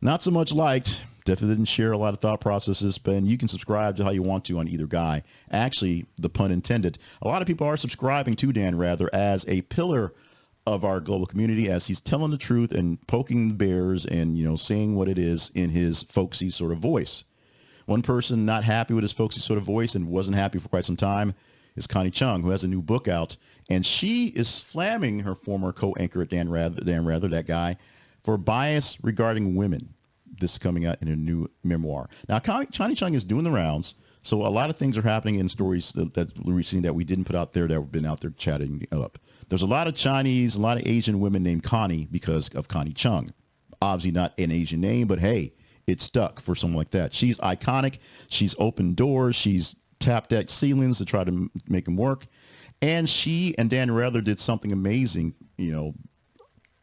Not so much liked. Definitely didn't share a lot of thought processes, but you can subscribe to how you want to on either guy. Actually, the pun intended. A lot of people are subscribing to Dan Rather as a pillar of our global community, as he's telling the truth and poking the bears and, saying what it is in his folksy sort of voice. One person not happy with his folksy sort of voice and wasn't happy for quite some time is Connie Chung, who has a new book out, and she is slamming her former co-anchor at Dan Rather, that guy, for bias regarding women. This is coming out in a new memoir. Now, Connie Chung is doing the rounds, so a lot of things are happening in stories that we've seen that we didn't put out there that have been out there chatting up. There's a lot of Chinese, a lot of Asian women named Connie because of Connie Chung. Obviously not an Asian name, but hey, it stuck for someone like that. She's iconic. She's opened doors. She's tapped at ceilings to try to make them work. And she and Dan Rather did something amazing,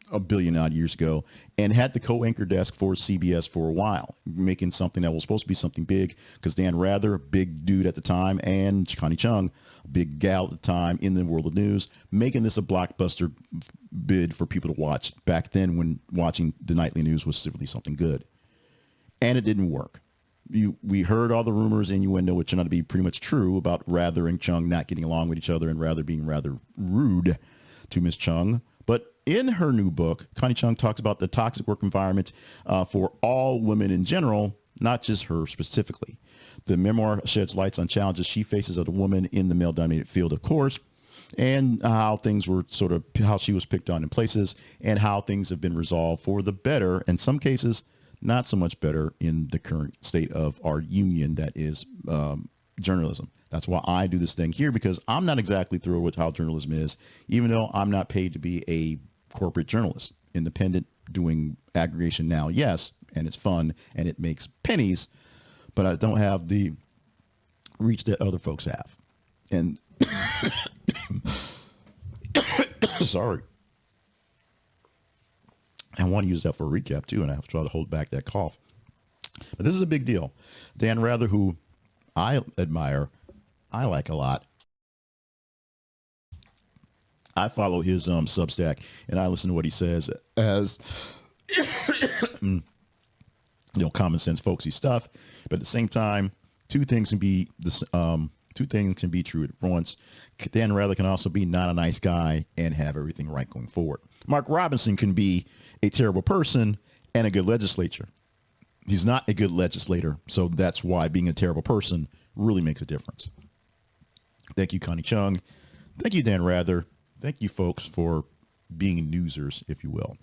a billion odd years ago, and had the co-anchor desk for CBS for a while, making something that was supposed to be something big, because Dan Rather, big dude at the time, and Connie Chung, big gal at the time in the world of news, making this a blockbuster bid for people to watch back then when watching the nightly news was simply something good. And it didn't work. We heard all the rumors, innuendo, which turned out to be pretty much true, about Rather and Chung not getting along with each other and Rather being rather rude to Miss Chung. But in her new book, Connie Chung talks about the toxic work environment for all women in general, not just her specifically. The memoir sheds lights on challenges she faces as a woman in the male-dominated field, of course, and how things were how she was picked on in places, and how things have been resolved for the better. In some cases, not so much better in the current state of our union that is journalism. That's why I do this thing here, because I'm not exactly thrilled with how journalism is, even though I'm not paid to be a corporate journalist. Independent, doing aggregation now, yes, and it's fun and it makes pennies, but I don't have the reach that other folks have. And sorry. I want to use that for a recap too, and I have to try to hold back that cough. But this is a big deal. Dan Rather, who I admire, I like a lot. I follow his Substack, and I listen to what he says as common sense, folksy stuff. But at the same time, two things can be true at once. Dan Rather can also be not a nice guy and have everything right going forward. Mark Robinson can be a terrible person and a good legislator. He's not a good legislator, so that's why being a terrible person really makes a difference. Thank you, Connie Chung. Thank you, Dan Rather. Thank you, folks, for being newsers, if you will.